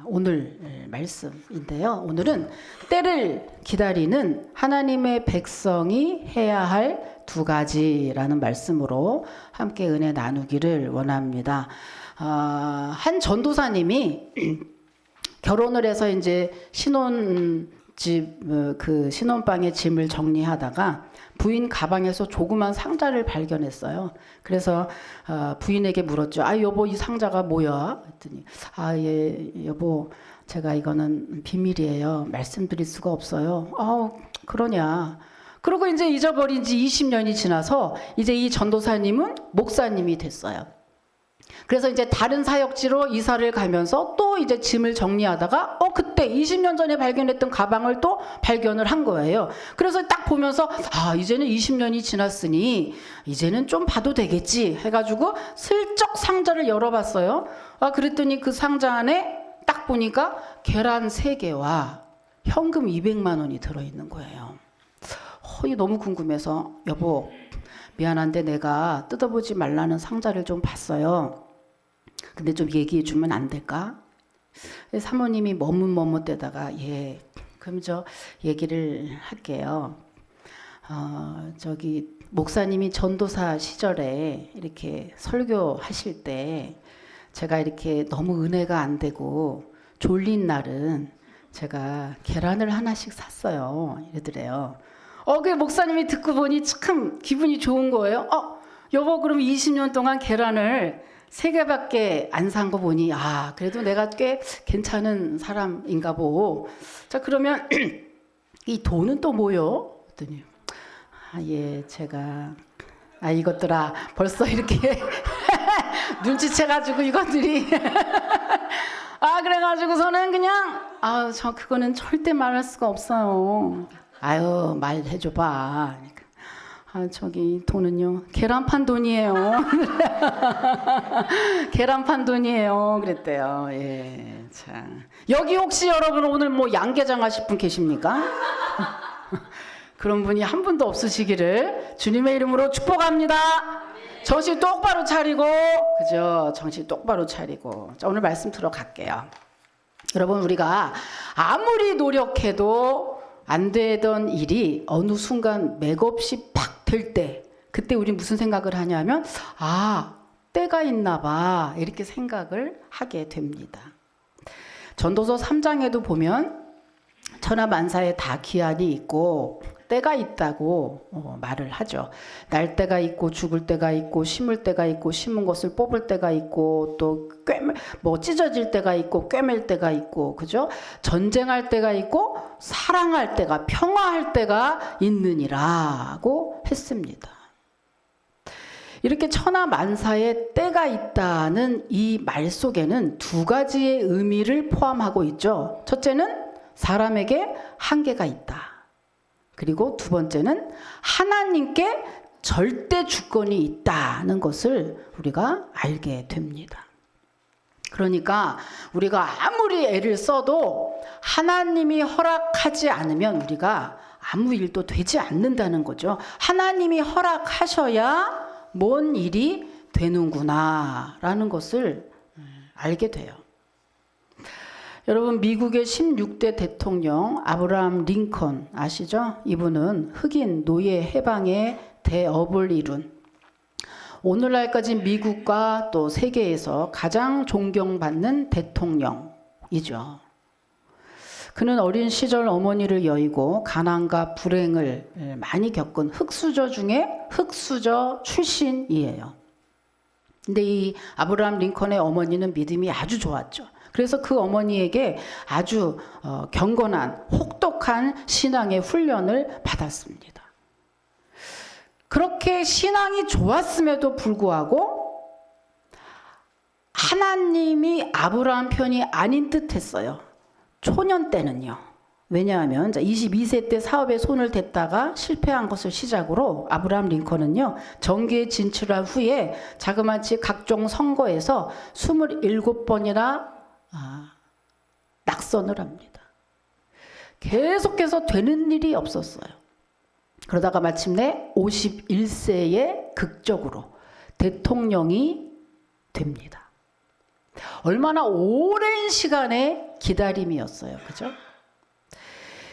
오늘 말씀인데요. 오늘은 때를 기다리는 하나님의 백성이 해야 할 두 가지라는 말씀으로 함께 은혜 나누기를 원합니다. 한 전도사님이 결혼을 해서 이제 신혼집 그 신혼방의 짐을 정리하다가 부인 가방에서 조그만 상자를 발견했어요. 그래서 부인에게 물었죠. 아, 여보, 이 상자가 뭐야? 했더니 예, 여보, 제가 이거는 비밀이에요. 말씀드릴 수가 없어요. 그러냐. 그러고 이제 잊어버린 지 20년이 지나서 이제 이 전도사님은 목사님이 됐어요. 그래서 이제 다른 사역지로 이사를 가면서 또 이제 짐을 정리하다가 그때 20년 전에 발견했던 가방을 또 발견을 한 거예요. 그래서 딱 보면서 이제는 20년이 지났으니 이제는 좀 봐도 되겠지 해가지고 슬쩍 상자를 열어봤어요. 그랬더니 그 상자 안에 딱 보니까 계란 3개와 현금 200만 원이 들어있는 거예요. 이게 너무 궁금해서 여보, 미안한데 내가 뜯어보지 말라는 상자를 좀 봤어요. 근데 좀 얘기해 주면 안 될까? 사모님이 머뭇머뭇대다가 예, 그럼 저 얘기를 할게요. 저기 목사님이 전도사 시절에 이렇게 설교하실 때 제가 이렇게 너무 은혜가 안 되고 졸린 날은 제가 계란을 하나씩 샀어요. 이러더래요. 그 목사님이 듣고 보니 참 기분이 좋은 거예요. 여보, 그럼 20년 동안 계란을 3개밖에 안 산 거 보니 그래도 내가 꽤 괜찮은 사람인가 보. 자, 그러면 이 돈은 또 뭐요? 그랬더니 예, 제가 이것들아 벌써 이렇게 눈치채가지고 이것들이 그래가지고서는 그냥 저 그거는 절대 말할 수가 없어요. 말해줘봐. 저기 돈은요, 계란판 돈이에요. 계란판 돈이에요. 그랬대요. 예, 참. 여기 혹시 여러분 오늘 뭐 양계장 하실 분 계십니까? 그런 분이 한 분도 없으시기를 주님의 이름으로 축복합니다. 정신 똑바로 차리고, 그죠? 정신 똑바로 차리고. 자, 오늘 말씀 들어갈게요. 여러분, 우리가 아무리 노력해도 안 되던 일이 어느 순간 맥없이 팍 될 때, 그때 우리 무슨 생각을 하냐면 때가 있나 봐, 이렇게 생각을 하게 됩니다. 전도서 3장에도 보면 천하만사에 다 기한이 있고 때가 있다고 말을 하죠. 날 때가 있고 죽을 때가 있고 심을 때가 있고 심은 것을 뽑을 때가 있고 또 찢어질 때가 있고 꿰맬 때가 있고, 그죠? 전쟁할 때가 있고 사랑할 때가, 평화할 때가 있느니라고 했습니다. 이렇게 천하만사에 때가 있다는 이 말 속에는 2가지의 의미를 포함하고 있죠. 첫째는 사람에게 한계가 있다. 그리고 2번째는 하나님께 절대 주권이 있다는 것을 우리가 알게 됩니다. 그러니까 우리가 아무리 애를 써도 하나님이 허락하지 않으면 우리가 아무 일도 되지 않는다는 거죠. 하나님이 허락하셔야 뭔 일이 되는구나 라는 것을 알게 돼요. 여러분, 미국의 16대 대통령 아브라함 링컨 아시죠? 이분은 흑인 노예 해방의 대업을 이룬, 오늘날까지 미국과 또 세계에서 가장 존경받는 대통령이죠. 그는 어린 시절 어머니를 여의고 가난과 불행을 많이 겪은 흑수저 중에 흑수저 출신이에요. 근데 이 아브라함 링컨의 어머니는 믿음이 아주 좋았죠. 그래서 그 어머니에게 아주 경건한 혹독한 신앙의 훈련을 받았습니다. 그렇게 신앙이 좋았음에도 불구하고 하나님이 아브라함 편이 아닌 듯 했어요. 초년 때는요. 왜냐하면 22세 때 사업에 손을 댔다가 실패한 것을 시작으로 아브라함 링컨은요, 정계에 진출한 후에 자그마치 각종 선거에서 27번이나 낙선을 합니다. 계속해서 되는 일이 없었어요. 그러다가 마침내 51세에 극적으로 대통령이 됩니다. 얼마나 오랜 시간의 기다림이었어요. 그죠?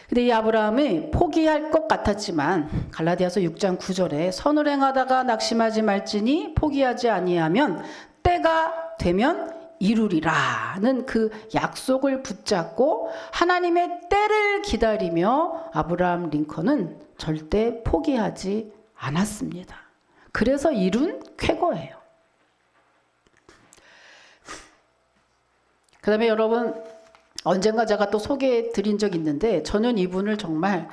근데 이 아브라함이 포기할 것 같았지만 갈라디아서 6장 9절에 선을 행하다가 낙심하지 말지니 포기하지 아니하면 때가 되면 이루리라는 그 약속을 붙잡고 하나님의 때를 기다리며 아브라함 링컨은 절대 포기하지 않았습니다. 그래서 이룬 쾌거예요. 그 다음에 여러분, 언젠가 제가 또 소개해 드린 적 있는데 저는 이분을 정말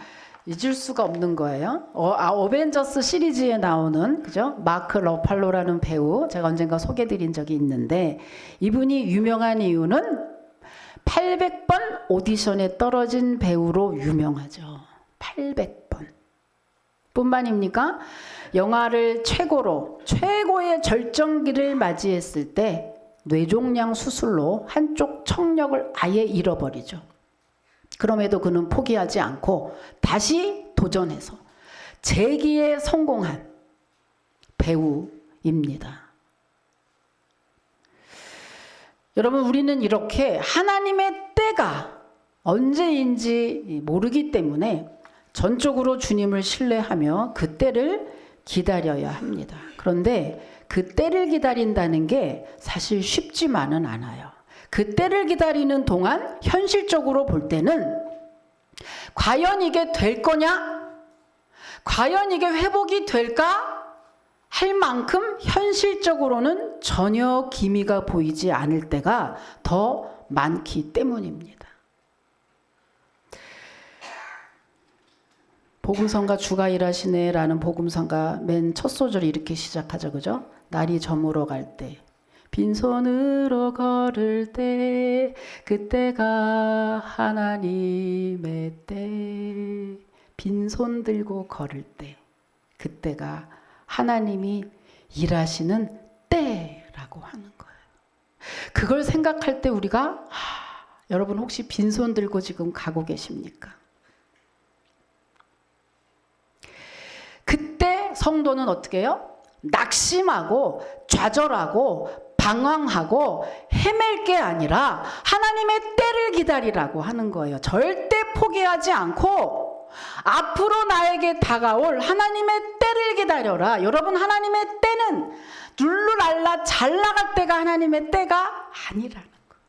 잊을 수가 없는 거예요. 어벤져스 시리즈에 나오는, 그죠? 마크 러팔로라는 배우, 제가 언젠가 소개해 드린 적이 있는데 이분이 유명한 이유는 800번 오디션에 떨어진 배우로 유명하죠. 800번. 뿐만입니까? 영화를 최고의 절정기를 맞이했을 때 뇌종양 수술로 한쪽 청력을 아예 잃어버리죠. 그럼에도 그는 포기하지 않고 다시 도전해서 재기에 성공한 배우입니다. 여러분, 우리는 이렇게 하나님의 때가 언제인지 모르기 때문에 전적으로 주님을 신뢰하며 그 때를 기다려야 합니다. 그런데 그 때를 기다린다는 게 사실 쉽지만은 않아요. 그 때를 기다리는 동안 현실적으로 볼 때는 과연 이게 될 거냐? 과연 이게 회복이 될까? 할 만큼 현실적으로는 전혀 기미가 보이지 않을 때가 더 많기 때문입니다. 복음성가 주가 일하시네 라는 복음성가 맨 첫 소절이 이렇게 시작하죠. 그죠? 날이 저물어 갈 때, 빈손으로 걸을 때, 그때가 하나님의 때. 빈손 들고 걸을 때, 그때가 하나님이 일하시는 때라고 하는 거예요. 그걸 생각할 때 우리가 여러분 혹시 빈손 들고 지금 가고 계십니까? 그때 성도는 어떻게 해요? 낙심하고 좌절하고 방황하고 헤맬 게 아니라 하나님의 때를 기다리라고 하는 거예요. 절대 포기하지 않고 앞으로 나에게 다가올 하나님의 때를 기다려라. 여러분, 하나님의 때는 룰루랄라 잘 나갈 때가 하나님의 때가 아니라는 거예요.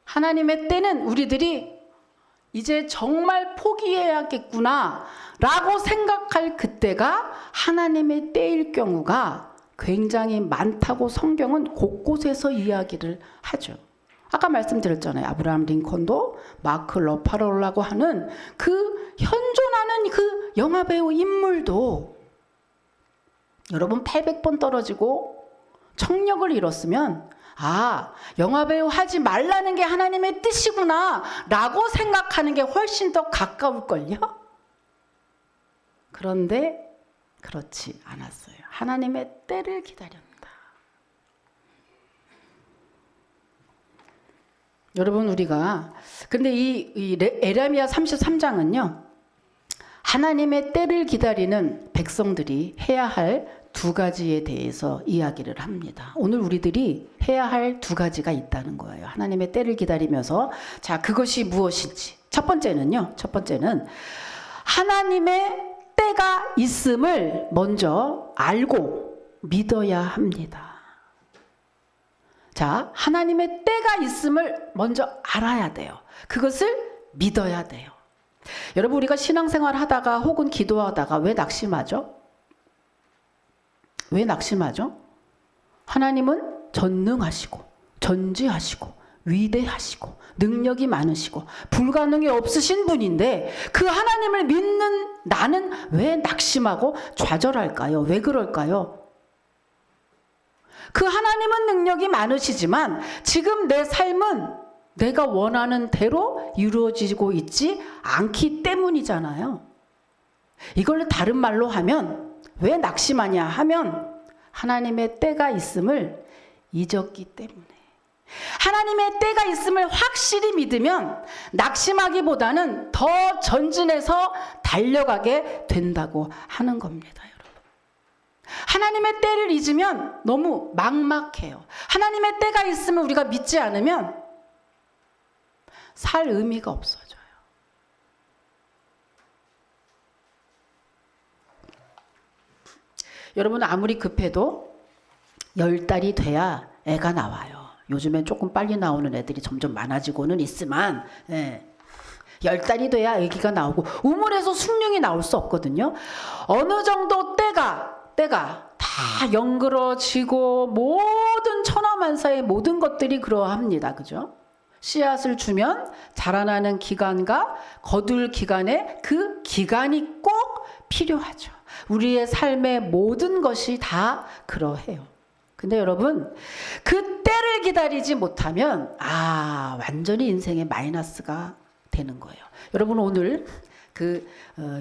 하나님의 때는 우리들이 이제 정말 포기해야겠구나 라고 생각할 그때가 하나님의 때일 경우가 굉장히 많다고 성경은 곳곳에서 이야기를 하죠. 아까 말씀드렸잖아요. 아브라함 링컨도 마크 러팔로라고 하는 그 현존하는 그 영화배우 인물도 여러분 800번 떨어지고 청력을 잃었으면 영화배우 하지 말라는 게 하나님의 뜻이구나 라고 생각하는 게 훨씬 더 가까울걸요? 그런데 그렇지 않았어요. 하나님의 때를 기다렸다. 여러분, 우리가 근데 이 에레미야 33장은요. 하나님의 때를 기다리는 백성들이 해야 할 두 가지에 대해서 이야기를 합니다. 오늘 우리들이 해야 할 두 가지가 있다는 거예요. 하나님의 때를 기다리면서 자, 그것이 무엇인지. 첫 번째는 하나님의 때가 있음을 먼저 알고 믿어야 합니다. 자, 하나님의 때가 있음을 먼저 알아야 돼요. 그것을 믿어야 돼요. 여러분, 우리가 신앙생활 하다가 혹은 기도하다가 왜 낙심하죠? 왜 낙심하죠? 하나님은 전능하시고 전지하시고 위대하시고 능력이 많으시고 불가능이 없으신 분인데 그 하나님을 믿는 나는 왜 낙심하고 좌절할까요? 왜 그럴까요? 그 하나님은 능력이 많으시지만 지금 내 삶은 내가 원하는 대로 이루어지고 있지 않기 때문이잖아요. 이걸 다른 말로 하면 왜 낙심하냐 하면 하나님의 때가 있음을 잊었기 때문에. 하나님의 때가 있음을 확실히 믿으면 낙심하기보다는 더 전진해서 달려가게 된다고 하는 겁니다, 여러분. 하나님의 때를 잊으면 너무 막막해요. 하나님의 때가 있음을 우리가 믿지 않으면 살 의미가 없어져요. 여러분 아무리 급해도 10달이 돼야 애가 나와요. 요즘엔 조금 빨리 나오는 애들이 점점 많아지고는 있지만 10달이 돼야 아기가 나오고 우물에서 숭늉이 나올 수 없거든요. 어느 정도 때가 다 영그러지고 모든 천하만사의 모든 것들이 그러합니다. 그죠? 씨앗을 주면 자라나는 기간과 거둘 기간에 그 기간이 꼭 필요하죠. 우리의 삶의 모든 것이 다 그러해요. 근데 여러분 그 때를 기다리지 못하면 완전히 인생의 마이너스가 되는 거예요. 여러분 오늘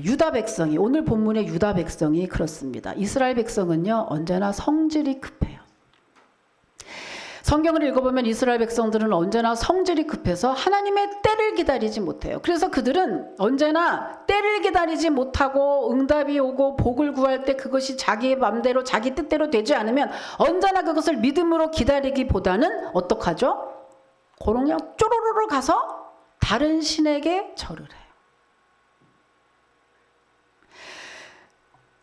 유다 백성이 오늘 본문의 유다 백성이 그렇습니다. 이스라엘 백성은요 언제나 성질이 급해요. 성경을 읽어보면 이스라엘 백성들은 언제나 성질이 급해서 하나님의 때를 기다리지 못해요. 그래서 그들은 언제나 때를 기다리지 못하고 응답이 오고 복을 구할 때 그것이 자기의 맘대로 자기 뜻대로 되지 않으면 언제나 그것을 믿음으로 기다리기보다는 어떡하죠? 그냥 쪼로로로 가서 다른 신에게 절을 해요.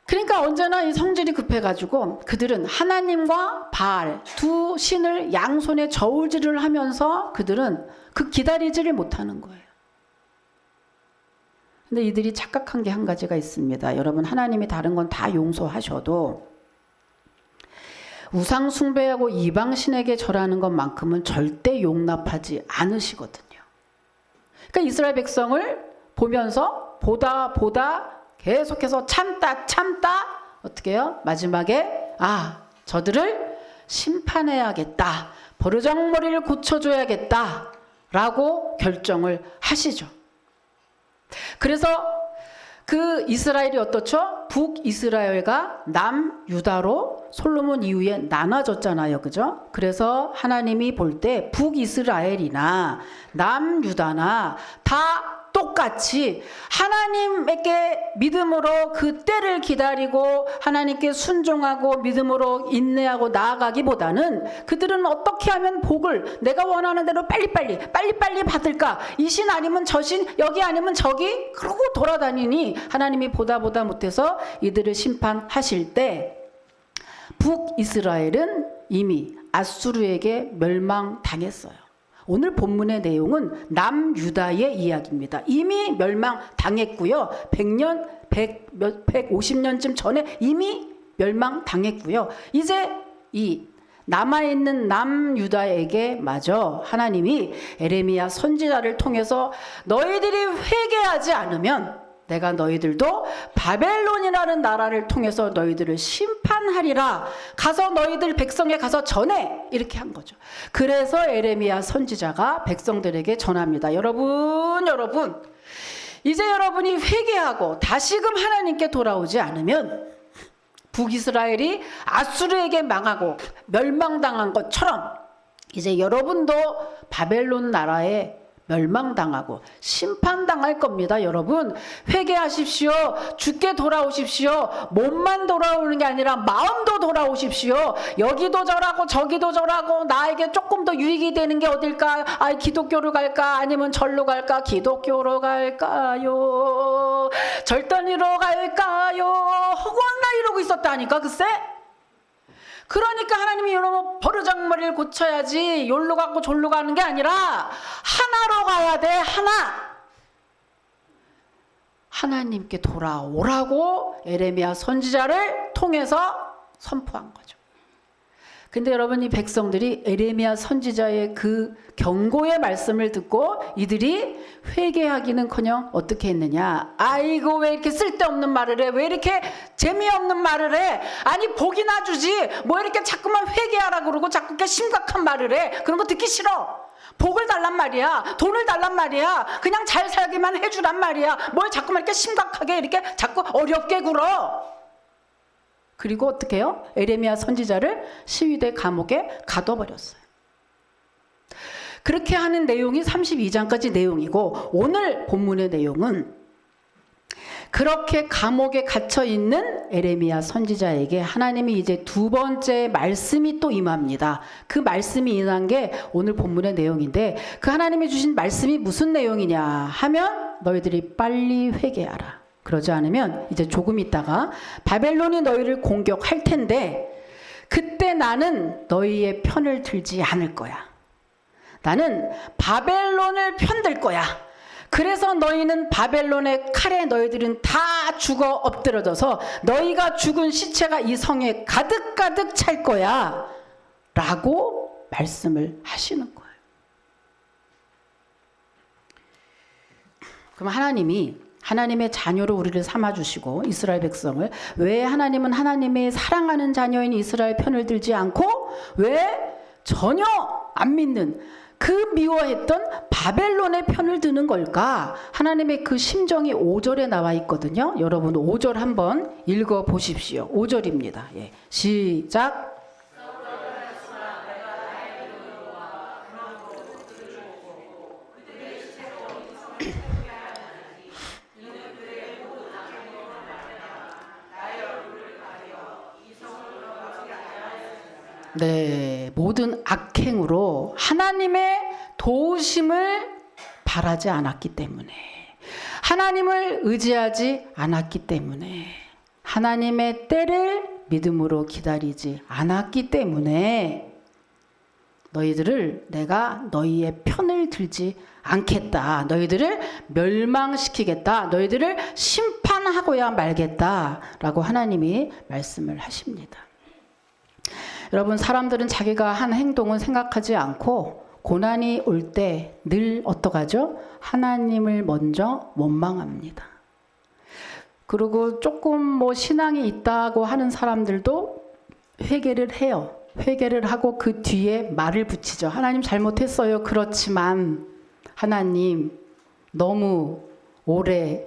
그러니까 언제나 이 성질이 급해가지고 그들은 하나님과 바알 두 신을 양손에 저울질을 하면서 그들은 기다리지를 못하는 거예요. 근데 이들이 착각한 게 한 가지가 있습니다. 여러분 하나님이 다른 건 다 용서하셔도 우상 숭배하고 이방 신에게 절하는 것만큼은 절대 용납하지 않으시거든요. 그러니까 이스라엘 백성을 보면서 보다 계속해서 참다 어떻게 해요? 마지막에 저들을 심판해야겠다. 버르장머리를 고쳐줘야겠다 라고 결정을 하시죠. 그래서 그 이스라엘이 어떻죠? 북이스라엘과 남유다로 솔로몬 이후에 나눠졌잖아요. 그죠? 그래서 하나님이 볼 때 북이스라엘이나 남유다나 다 똑같이 하나님에게 믿음으로 그 때를 기다리고 하나님께 순종하고 믿음으로 인내하고 나아가기보다는 그들은 어떻게 하면 복을 내가 원하는 대로 빨리빨리 받을까? 이 신 아니면 저 신, 여기 아니면 저기 그러고 돌아다니니 하나님이 보다 못해서 이들을 심판하실 때 북이스라엘은 이미 아수르에게 멸망당했어요. 오늘 본문의 내용은 남유다의 이야기입니다. 이미 멸망당했고요. 150년쯤 전에 이미 멸망당했고요. 이제 이 남아있는 남유다에게 마저 하나님이 에레미야 선지자를 통해서 너희들이 회개하지 않으면 내가 너희들도 바벨론이라는 나라를 통해서 너희들을 심판하리라. 가서 너희들 백성에 가서 전해. 이렇게 한 거죠. 그래서 에레미야 선지자가 백성들에게 전합니다. 여러분 이제 여러분이 회개하고 다시금 하나님께 돌아오지 않으면 북이스라엘이 아수르에게 망하고 멸망당한 것처럼 이제 여러분도 바벨론 나라에 멸망당하고 심판당할 겁니다. 여러분 회개하십시오. 주께 돌아오십시오. 몸만 돌아오는 게 아니라 마음도 돌아오십시오. 여기도 절하고 저기도 절하고 나에게 조금 더 유익이 되는 게 어딜까? 기독교로 갈까? 아니면 절로 갈까? 기독교로 갈까요? 절단위로 갈까요? 허구한나 이러고 있었다니까 글쎄. 그러니까 하나님이 여러분 버르장머리를 고쳐야지 여기로 가고 저기로 가는 게 아니라 하나로 가야 돼. 하나님께 돌아오라고 에레미야 선지자를 통해서 선포한 거죠. 근데 여러분 이 백성들이 에레미야 선지자의 그 경고의 말씀을 듣고 이들이 회개하기는커녕 어떻게 했느냐. 아이고 왜 이렇게 쓸데없는 말을 해. 왜 이렇게 재미없는 말을 해. 아니 복이나 주지. 뭐 이렇게 자꾸만 회개하라 그러고 자꾸 이렇게 심각한 말을 해. 그런 거 듣기 싫어. 복을 달란 말이야. 돈을 달란 말이야. 그냥 잘 살기만 해주란 말이야. 뭘 자꾸만 이렇게 심각하게 이렇게 자꾸 어렵게 굴어. 그리고 어떻게 해요? 에레미야 선지자를 시위대 감옥에 가둬버렸어요. 그렇게 하는 내용이 32장까지 내용이고 오늘 본문의 내용은 그렇게 감옥에 갇혀 있는 에레미야 선지자에게 하나님이 이제 두 번째 말씀이 또 임합니다. 그 말씀이 임한 게 오늘 본문의 내용인데, 그 하나님이 주신 말씀이 무슨 내용이냐 하면 너희들이 빨리 회개하라. 그러지 않으면 이제 조금 있다가 바벨론이 너희를 공격할 텐데 그때 나는 너희의 편을 들지 않을 거야. 나는 바벨론을 편들 거야. 그래서 너희는 바벨론의 칼에 너희들은 다 죽어 엎드러져서 너희가 죽은 시체가 이 성에 가득가득 찰 거야 라고 말씀을 하시는 거예요. 그럼 하나님의 자녀로 우리를 삼아주시고 이스라엘 백성을, 왜 하나님은 하나님의 사랑하는 자녀인 이스라엘 편을 들지 않고 왜 전혀 안 믿는 그 미워했던 바벨론의 편을 드는 걸까? 하나님의 그 심정이 5절에 나와 있거든요. 여러분 5절 한번 읽어 보십시오. 5절입니다. 예. 시작. 네, 모든 악행으로 하나님의 도우심을 바라지 않았기 때문에, 하나님을 의지하지 않았기 때문에, 하나님의 때를 믿음으로 기다리지 않았기 때문에 너희들을 내가 너희의 편을 들지 않겠다. 너희들을 멸망시키겠다. 너희들을 심판하고야 말겠다라고 하나님이 말씀을 하십니다. 여러분, 사람들은 자기가 한 행동은 생각하지 않고 고난이 올 때 늘 어떡하죠? 하나님을 먼저 원망합니다. 그리고 조금 뭐 신앙이 있다고 하는 사람들도 회개를 해요. 회개를 하고 그 뒤에 말을 붙이죠. 하나님 잘못했어요. 그렇지만 하나님 너무 오래,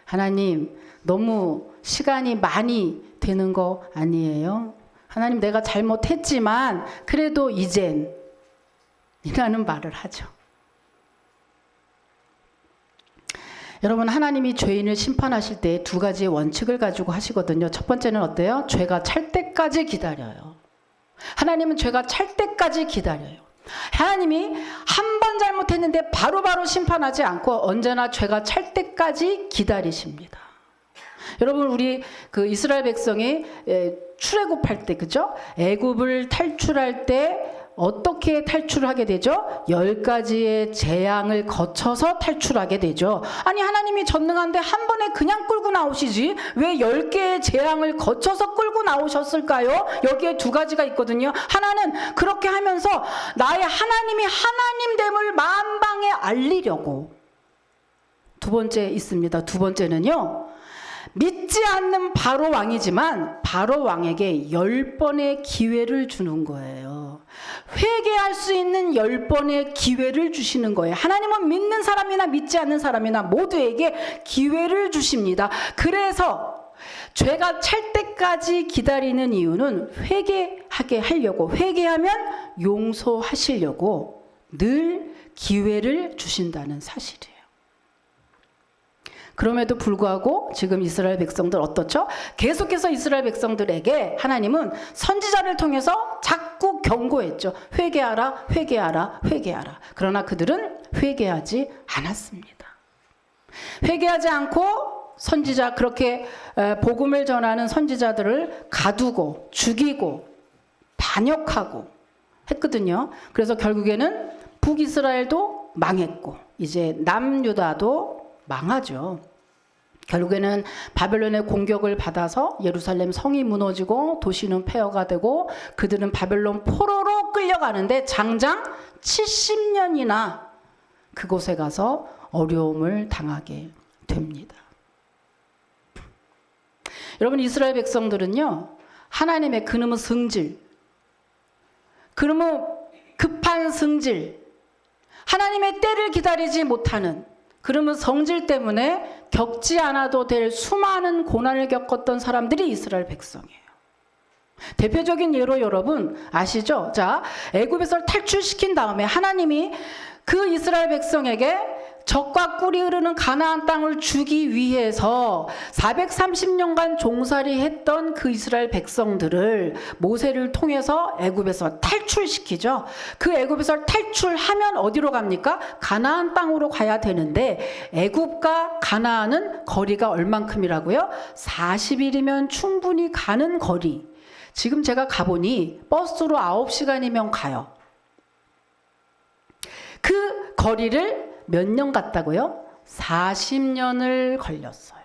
하나님 너무 시간이 많이 되는 거 아니에요? 하나님 내가 잘못했지만 그래도 이젠 이라는 말을 하죠. 여러분, 하나님이 죄인을 심판하실 때 두 가지의 원칙을 가지고 하시거든요. 첫 번째는 어때요? 죄가 찰 때까지 기다려요. 하나님은 죄가 찰 때까지 기다려요. 하나님이 한 번 잘못했는데 바로바로 심판하지 않고 언제나 죄가 찰 때까지 기다리십니다. 여러분, 우리 그 이스라엘 백성이 출애굽할 때, 그죠? 애굽을 탈출할 때 어떻게 탈출하게 되죠? 10가지의 재앙을 거쳐서 탈출하게 되죠. 아니, 하나님이 전능한데 한 번에 그냥 끌고 나오시지 왜 10개의 재앙을 거쳐서 끌고 나오셨을까요? 여기에 두 가지가 있거든요. 하나는 그렇게 하면서 나의 하나님이 하나님됨을 만방에 알리려고. 두 번째 있습니다. 두 번째는요, 믿지 않는 바로 왕이지만 바로 왕에게 10번의 기회를 주는 거예요. 회개할 수 있는 10번의 기회를 주시는 거예요. 하나님은 믿는 사람이나 믿지 않는 사람이나 모두에게 기회를 주십니다. 그래서 죄가 찰 때까지 기다리는 이유는 회개하게 하려고, 회개하면 용서하시려고 늘 기회를 주신다는 사실이에요. 그럼에도 불구하고 지금 이스라엘 백성들 어떻죠? 계속해서 이스라엘 백성들에게 하나님은 선지자를 통해서 자꾸 경고했죠. 회개하라, 회개하라, 회개하라. 그러나 그들은 회개하지 않았습니다. 회개하지 않고 선지자, 그렇게 복음을 전하는 선지자들을 가두고 죽이고 반역하고 했거든요. 그래서 결국에는 북이스라엘도 망했고 이제 남유다도 망하죠. 결국에는 바벨론의 공격을 받아서 예루살렘 성이 무너지고 도시는 폐허가 되고 그들은 바벨론 포로로 끌려가는데 장장 70년이나 그곳에 가서 어려움을 당하게 됩니다. 여러분, 이스라엘 백성들은요, 하나님의 그놈의 성질, 그놈의 급한 성질, 하나님의 때를 기다리지 못하는 그러면 성질 때문에 겪지 않아도 될 수많은 고난을 겪었던 사람들이 이스라엘 백성이에요. 대표적인 예로 여러분 아시죠? 자, 애굽에서 탈출시킨 다음에 하나님이 그 이스라엘 백성에게 젖과 꿀이 흐르는 가나안 땅을 주기 위해서 430년간 종살이 했던 그 이스라엘 백성들을 모세를 통해서 애굽에서 탈출시키죠. 그 애굽에서 탈출하면 어디로 갑니까? 가나안 땅으로 가야 되는데 애굽과 가나안은 거리가 얼만큼이라고요? 40일이면 충분히 가는 거리. 지금 제가 가보니 버스로 9시간이면 가요. 그 거리를 몇 년 갔다고요? 40년을 걸렸어요.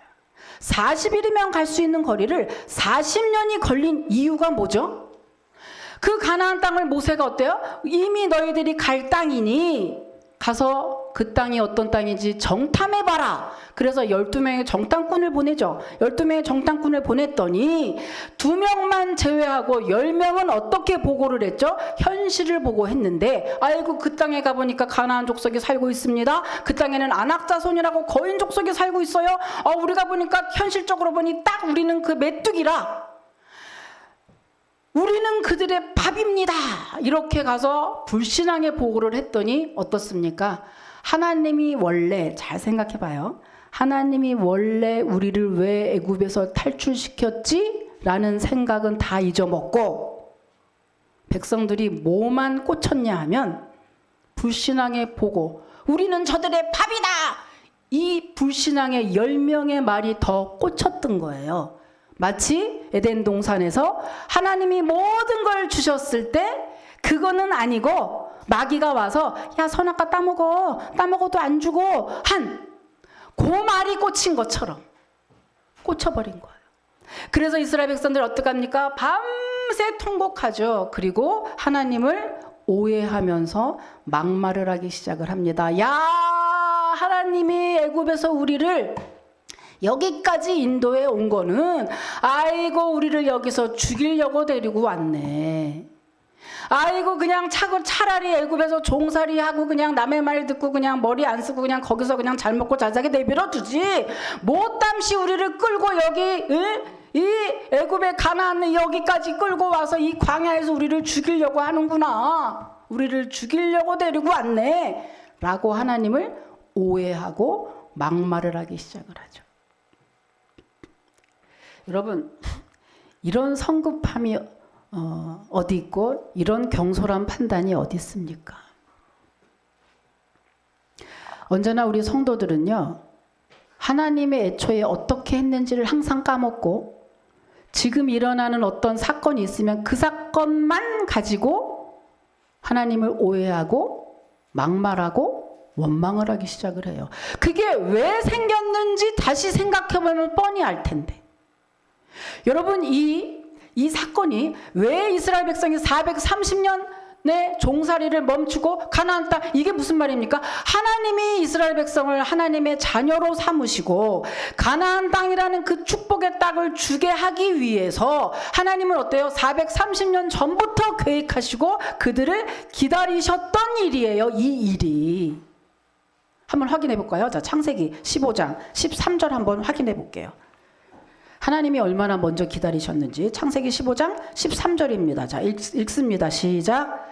40일이면 갈 수 있는 거리를 40년이 걸린 이유가 뭐죠? 그 가나안 땅을 모세가 어때요? 이미 너희들이 갈 땅이니 가서 그 땅이 어떤 땅인지 정탐해봐라. 그래서 12명의 정탐꾼을 보내죠. 12명의 정탐꾼을 보냈더니 2명만 제외하고 10명은 어떻게 보고를 했죠? 현실을 보고 했는데 아이고 그 땅에 가보니까 가나안 족속이 살고 있습니다. 그 땅에는 아낙 자손이라고 거인 족속이 살고 있어요. 우리가 보니까 현실적으로 보니 딱 우리는 그 메뚜기라. 우리는 그들의 밥입니다. 이렇게 가서 불신앙의 보고를 했더니 어떻습니까? 하나님이 원래 잘 생각해봐요. 하나님이 원래 우리를 왜 애굽에서 탈출시켰지? 라는 생각은 다 잊어먹고 백성들이 뭐만 꽂혔냐 하면 불신앙의 보고 우리는 저들의 밥이다! 이 불신앙의 10명의 말이 더 꽂혔던 거예요. 마치 에덴 동산에서 하나님이 모든 걸 주셨을 때 그거는 아니고 마귀가 와서 야 선악과 따먹어도 안 주고 그 말이 꽂힌 것처럼 꽂혀버린 거예요. 그래서 이스라엘 백성들 어떡합니까? 밤새 통곡하죠. 그리고 하나님을 오해하면서 막말을 하기 시작을 합니다. 야 하나님이 애굽에서 우리를 여기까지 인도에 온 거는 아이고 우리를 여기서 죽이려고 데리고 왔네. 아이고 그냥 차라리 애굽에서 종살이하고 그냥 남의 말 듣고 그냥 머리 안 쓰고 그냥 거기서 그냥 잘 먹고 잘 사게 내버려 두지. 못담시 우리를 끌고 여기 이 애굽의 가나안 여기까지 끌고 와서 이 광야에서 우리를 죽이려고 하는구나. 우리를 죽이려고 데리고 왔네. 라고 하나님을 오해하고 막말을 하기 시작을 하죠. 여러분 이런 성급함이 어디 있고 이런 경솔한 판단이 어디 있습니까? 언제나 우리 성도들은요 하나님의 애초에 어떻게 했는지를 항상 까먹고 지금 일어나는 어떤 사건이 있으면 그 사건만 가지고 하나님을 오해하고 막말하고 원망을 하기 시작을 해요. 그게 왜 생겼는지 다시 생각해보면 뻔히 알 텐데 여러분 이 사건이 왜 이스라엘 백성이 430년의 종살이를 멈추고 가나안 땅 이게 무슨 말입니까? 하나님이 이스라엘 백성을 하나님의 자녀로 삼으시고 가나안 땅이라는 그 축복의 땅을 주게 하기 위해서 하나님은 어때요? 430년 전부터 계획하시고 그들을 기다리셨던 일이에요. 이 일이 한번 확인해 볼까요? 자, 창세기 15장 13절 한번 확인해 볼게요. 하나님이 얼마나 먼저 기다리셨는지 창세기 15장 13절입니다. 자, 읽습니다. 시작.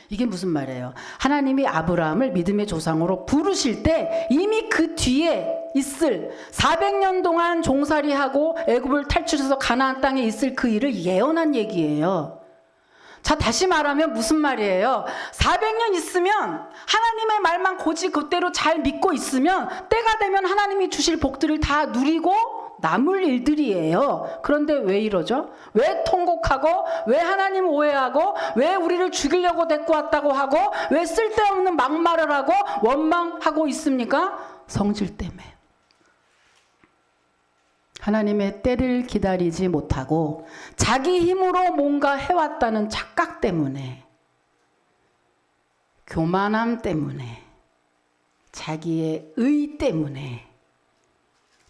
이게 무슨 말이에요? 하나님이 아브라함을 믿음의 조상으로 부르실 때 이미 그 뒤에 있을 400년 동안 종살이하고 애굽을 탈출해서 가나안 땅에 있을 그 일을 예언한 얘기예요. 자, 다시 말하면 무슨 말이에요? 400년 있으면 하나님의 말만 고지 그대로 잘 믿고 있으면 때가 되면 하나님이 주실 복들을 다 누리고 남을 일들이에요. 그런데 왜 이러죠? 왜 통곡하고 왜 하나님 오해하고 왜 우리를 죽이려고 데리고 왔다고 하고 왜 쓸데없는 막말을 하고 원망하고 있습니까? 성질 때문에. 하나님의 때를 기다리지 못하고 자기 힘으로 뭔가 해왔다는 착각 때문에 교만함 때문에 자기의 의 때문에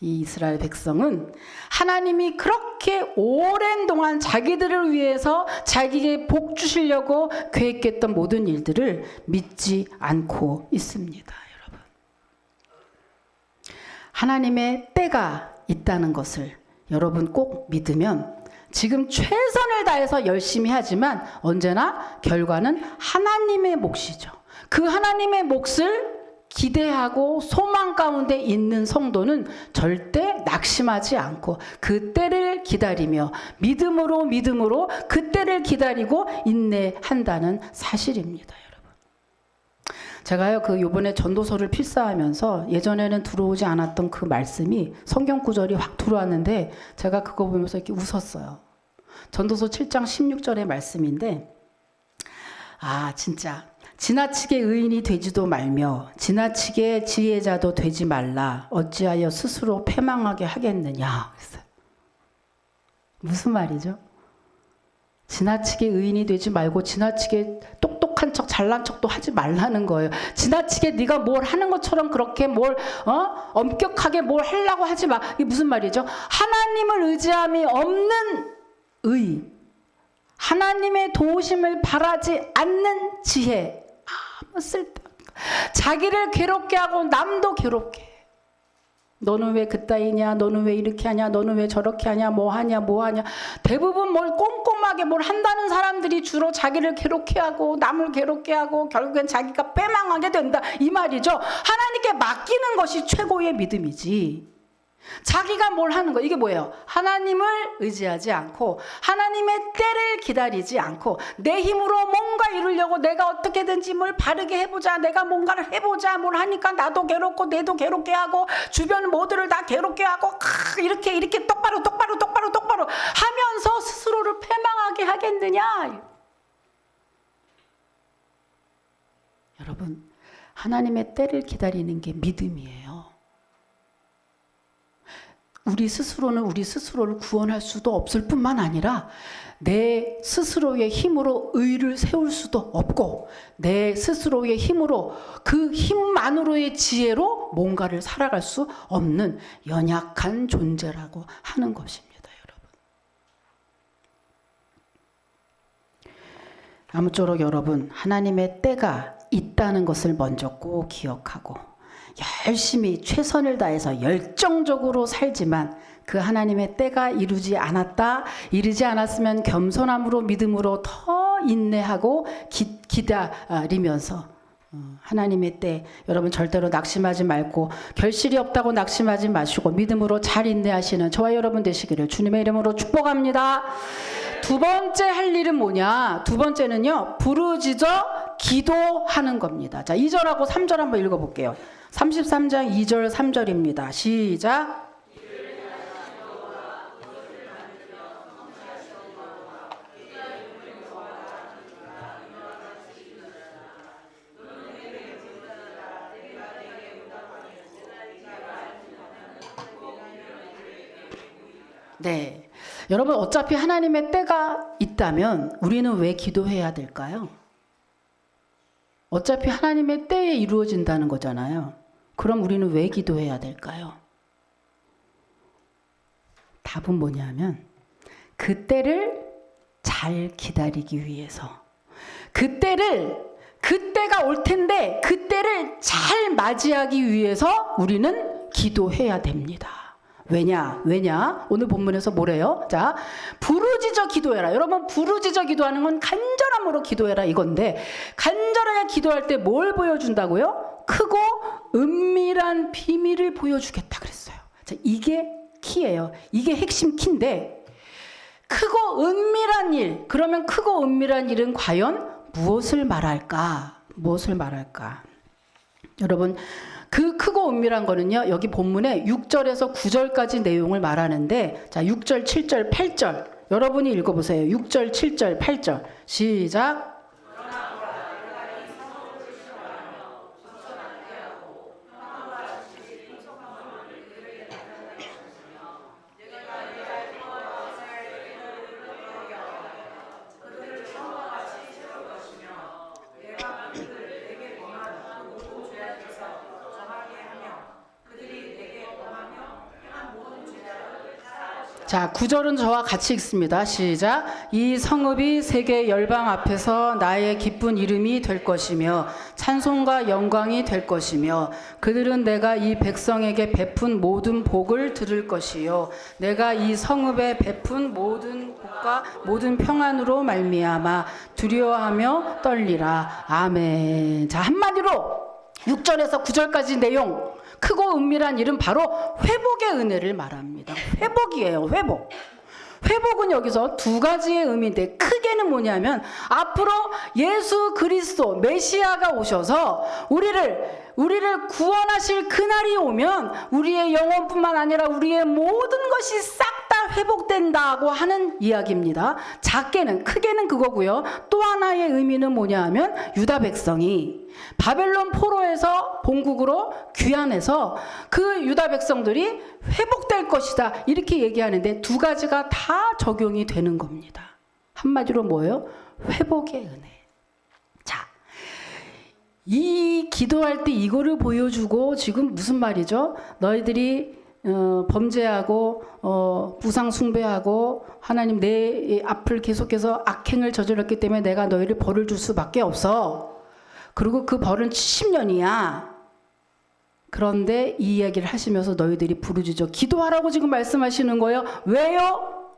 이 이스라엘 백성은 하나님이 그렇게 오랜 동안 자기들을 위해서 자기에게 복 주시려고 계획했던 모든 일들을 믿지 않고 있습니다. 여러분, 하나님의 때가 있다는 것을 여러분 꼭 믿으면 지금 최선을 다해서 열심히 하지만 언제나 결과는 하나님의 몫이죠. 그 하나님의 몫을 기대하고 소망 가운데 있는 성도는 절대 낙심하지 않고 그 때를 기다리며 믿음으로 그 때를 기다리고 인내한다는 사실입니다, 여러분. 제가요 요번에 전도서를 필사하면서 예전에는 들어오지 않았던 그 말씀이 성경 구절이 확 들어왔는데 제가 그거 보면서 이렇게 웃었어요. 전도서 7장 16절의 말씀인데 진짜 지나치게 의인이 되지도 말며 지나치게 지혜자도 되지 말라. 어찌하여 스스로 패망하게 하겠느냐. 그랬어요. 무슨 말이죠? 지나치게 의인이 되지 말고 지나치게 똑똑한 척 잘난 척도 하지 말라는 거예요. 지나치게 네가 뭘 하는 것처럼 그렇게 엄격하게 뭘 하려고 하지 마. 이게 무슨 말이죠? 하나님을 의지함이 없는 의, 하나님의 도우심을 바라지 않는 지혜, 아무 쓸데없는 거. 자기를 괴롭게 하고 남도 괴롭게 해. 너는 왜 그따위냐, 너는 왜 이렇게 하냐, 너는 왜 저렇게 하냐, 뭐 하냐. 대부분 뭘 꼼꼼하게 뭘 한다는 사람들이 주로 자기를 괴롭게 하고 남을 괴롭게 하고 결국엔 자기가 패망하게 된다, 이 말이죠. 하나님께 맡기는 것이 최고의 믿음이지. 자기가 뭘 하는 거, 이게 뭐예요? 하나님을 의지하지 않고 하나님의 때를 기다리지 않고 내 힘으로 뭔가 이루려고 내가 어떻게든지 뭘 바르게 해보자, 내가 뭔가를 해보자, 뭘 하니까 나도 괴롭고 내도 괴롭게 하고 주변 모두를 다 괴롭게 하고 이렇게 똑바로 하면서 스스로를 패망하게 하겠느냐. 여러분, 하나님의 때를 기다리는 게 믿음이에요. 우리 스스로는 우리 스스로를 구원할 수도 없을 뿐만 아니라 내 스스로의 힘으로 의를 세울 수도 없고 내 스스로의 힘으로 그 힘만으로의 지혜로 뭔가를 살아갈 수 없는 연약한 존재라고 하는 것입니다, 여러분. 아무쪼록 여러분, 하나님의 때가 있다는 것을 먼저 꼭 기억하고 열심히 최선을 다해서 열정적으로 살지만 그 하나님의 때가 이르지 않았으면 겸손함으로 믿음으로 더 인내하고 기다리면서 하나님의 때, 여러분 절대로 낙심하지 말고 결실이 없다고 낙심하지 마시고 믿음으로 잘 인내하시는 저와 여러분 되시기를 주님의 이름으로 축복합니다. 두 번째 할 일은 뭐냐? 두 번째는요, 부르짖어 기도하는 겁니다. 자, 2절하고 3절 한번 읽어볼게요. 33장 2절 3절입니다. 시작. 네, 여러분 어차피 하나님의 때가 있다면 우리는 왜 기도해야 될까요? 어차피 하나님의 때에 이루어진다는 거잖아요. 그럼 우리는 왜 기도해야 될까요? 답은 뭐냐면 그 때를 잘 기다리기 위해서, 그때가 올 텐데 그 때를 잘 맞이하기 위해서 우리는 기도해야 됩니다. 왜냐? 오늘 본문에서 뭐래요? 자, 부르짖어 기도해라. 여러분, 부르짖어 기도하는 건 간절함으로 기도해라 이건데, 간절하게 기도할 때 뭘 보여준다고요? 크고 은밀한 비밀을 보여주겠다 그랬어요. 자, 이게 키예요. 이게 핵심 키인데, 크고 은밀한 일, 그러면 크고 은밀한 일은 과연 무엇을 말할까? 여러분, 그 크고 은밀한 거는요, 여기 본문에 6절에서 9절까지 내용을 말하는데, 자, 6절, 7절, 8절 여러분이 읽어보세요. 6절, 7절, 8절 시작. 자, 9절은 저와 같이 읽습니다. 시작. 이 성읍이 세계 열방 앞에서 나의 기쁜 이름이 될 것이며 찬송과 영광이 될 것이며 그들은 내가 이 백성에게 베푼 모든 복을 들을 것이요 내가 이 성읍에 베푼 모든 복과 모든 평안으로 말미암아 두려워하며 떨리라. 아멘. 자, 한마디로 6절에서 9절까지 내용 크고 은밀한 일은 바로 회복의 은혜를 말합니다. 회복이에요. 회복. 회복은 여기서 두 가지의 의미인데 크게는 뭐냐면 앞으로 예수 그리스도 메시아가 오셔서 우리를 구원하실 그날이 오면 우리의 영혼뿐만 아니라 우리의 모든 것이 싹 다 회복된다고 하는 이야기입니다. 작게는 크게는 그거고요. 또 하나의 의미는 뭐냐 하면 유다 백성이 바벨론 포로에서 본국으로 귀환해서 그 유다 백성들이 회복될 것이다 이렇게 얘기하는데 두 가지가 다 적용이 되는 겁니다. 한마디로 뭐예요? 회복의 은혜. 자, 이 기도할 때 이거를 보여주고 지금 무슨 말이죠? 너희들이 범죄하고 우상 숭배하고 하나님 내 앞을 계속해서 악행을 저질렀기 때문에 내가 너희를 벌을 줄 수밖에 없어. 그리고 그 벌은 70년이야. 그런데 이 이야기를 하시면서 너희들이 부르짖어 기도하라고 지금 말씀하시는 거예요. 왜요?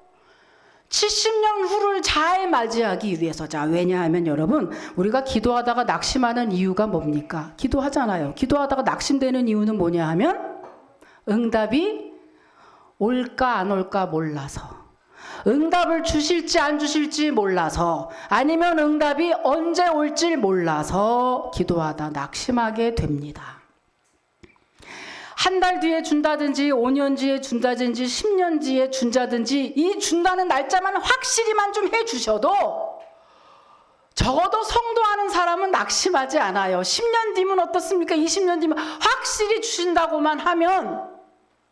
70년 후를 잘 맞이하기 위해서. 자, 왜냐하면 여러분 우리가 기도하다가 낙심하는 이유가 뭡니까? 기도하잖아요. 기도하다가 낙심되는 이유는 뭐냐 하면 응답이 올까 안 올까 몰라서, 응답을 주실지 안 주실지 몰라서, 아니면 응답이 언제 올지 몰라서 기도하다 낙심하게 됩니다. 한 달 뒤에 준다든지 5년 뒤에 준다든지 10년 뒤에 준다든지 이 준다는 날짜만 확실히만 좀 해주셔도 적어도 성도하는 사람은 낙심하지 않아요. 10년 뒤면 어떻습니까? 20년 뒤면 확실히 주신다고만 하면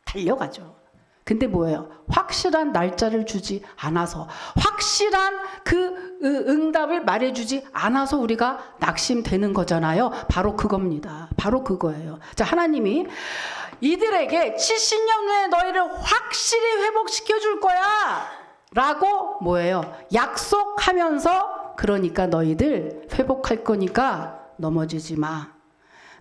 달려가죠. 근데 뭐예요? 확실한 날짜를 주지 않아서, 확실한 그 응답을 말해주지 않아서 우리가 낙심되는 거잖아요. 바로 그겁니다. 바로 그거예요. 자, 하나님이 이들에게 70년 후에 너희를 확실히 회복시켜 줄 거야 라고 뭐예요? 약속하면서, 그러니까 너희들 회복할 거니까 넘어지지 마.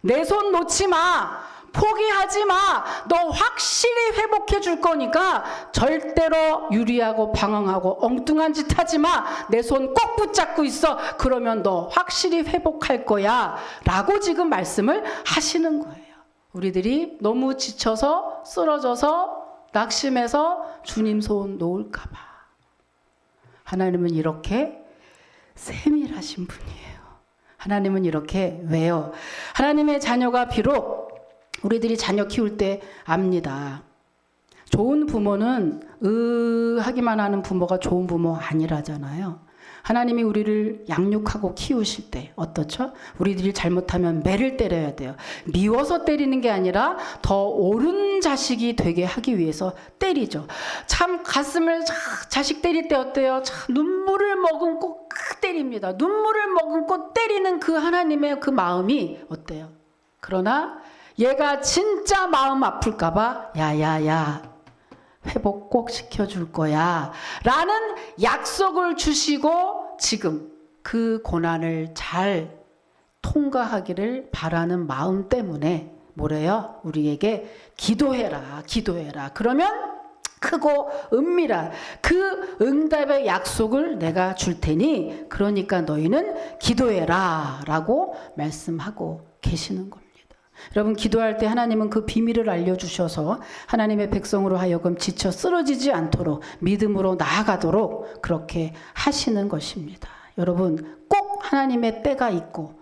내 손 놓지 마. 포기하지 마. 너 확실히 회복해 줄 거니까 절대로 유리하고 방황하고 엉뚱한 짓 하지 마. 내 손 꼭 붙잡고 있어. 그러면 너 확실히 회복할 거야 라고 지금 말씀을 하시는 거예요. 우리들이 너무 지쳐서 쓰러져서 낙심해서 주님 손 놓을까 봐. 하나님은 이렇게 세밀하신 분이에요. 하나님은 이렇게, 왜요? 하나님의 자녀가 비록 우리들이 자녀 키울 때 압니다. 좋은 부모는 하기만 하는 부모가 좋은 부모 아니라잖아요. 하나님이 우리를 양육하고 키우실 때 어떻죠? 우리들이 잘못하면 매를 때려야 돼요. 미워서 때리는 게 아니라 더 옳은 자식이 되게 하기 위해서 때리죠. 참 가슴을 자식 때릴 때 어때요? 참 눈물을 머금고 때립니다. 눈물을 머금고 때리는 그 하나님의 그 마음이 어때요? 그러나 얘가 진짜 마음 아플까봐 야야야 회복 꼭 시켜줄 거야 라는 약속을 주시고 지금 그 고난을 잘 통과하기를 바라는 마음 때문에 뭐래요? 우리에게 기도해라, 기도해라. 그러면 크고 은밀한 그 응답의 약속을 내가 줄 테니 그러니까 너희는 기도해라 라고 말씀하고 계시는 겁니다. 여러분, 기도할 때 하나님은 그 비밀을 알려주셔서 하나님의 백성으로 하여금 지쳐 쓰러지지 않도록 믿음으로 나아가도록 그렇게 하시는 것입니다. 여러분, 꼭 하나님의 때가 있고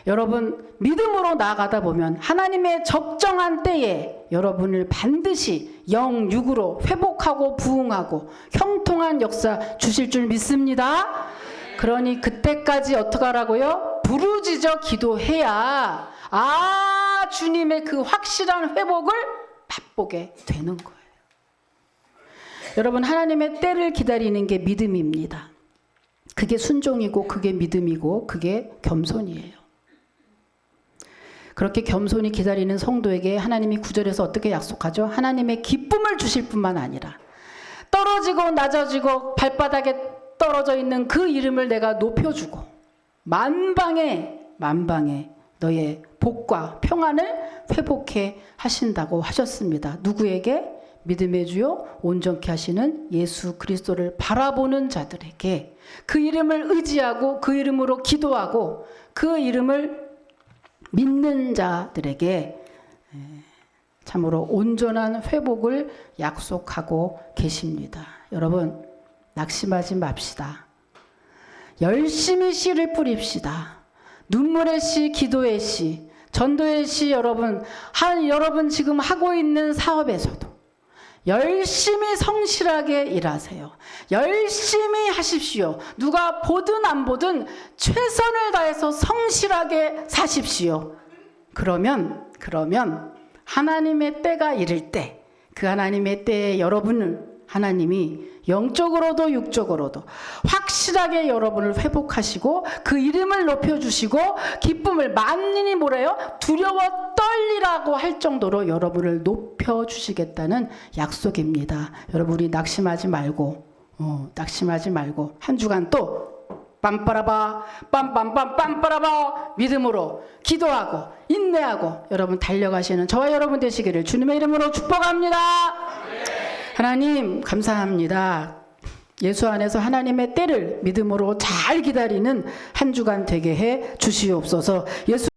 여러분 믿음으로 나아가다 보면 하나님의 적정한 때에 여러분을 반드시 영육으로 회복하고 부흥하고 형통한 역사 주실 줄 믿습니다. 그러니 그때까지 어떻게 하라고요? 부르짖어 기도해야 주님의 그 확실한 회복을 맛보게 되는 거예요. 여러분, 하나님의 때를 기다리는 게 믿음입니다. 그게 순종이고 그게 믿음이고 그게 겸손이에요. 그렇게 겸손히 기다리는 성도에게 하나님이 9절에서 어떻게 약속하죠? 하나님의 기쁨을 주실 뿐만 아니라 떨어지고 낮아지고 발바닥에 떨어져 있는 그 이름을 내가 높여주고 만방에 너의 복과 평안을 회복해 하신다고 하셨습니다. 누구에게? 믿음의 주요 온전케 하시는 예수 그리스도를 바라보는 자들에게, 그 이름을 의지하고 그 이름으로 기도하고 그 이름을 믿는 자들에게 참으로 온전한 회복을 약속하고 계십니다. 여러분, 낙심하지 맙시다. 열심히 씨를 뿌립시다. 눈물의 씨, 기도의 씨, 전도의 씨. 여러분 지금 하고 있는 사업에서도 열심히 성실하게 일하세요. 열심히 하십시오. 누가 보든 안 보든 최선을 다해서 성실하게 사십시오. 그러면 하나님의 때가 이를 때, 그 하나님의 때에 여러분은 하나님이 영적으로도 육적으로도 확실하게 여러분을 회복하시고 그 이름을 높여주시고 기쁨을 만인이 뭐래요? 두려워 떨리라고 할 정도로 여러분을 높여주시겠다는 약속입니다. 여러분, 우리 낙심하지 말고 한 주간 또 빰빠라바 빰빰빰 빰빠라바 믿음으로 기도하고 인내하고 여러분 달려가시는 저와 여러분 되시기를 주님의 이름으로 축복합니다. 하나님 감사합니다. 예수 안에서 하나님의 때를 믿음으로 잘 기다리는 한 주간 되게 해 주시옵소서. 예수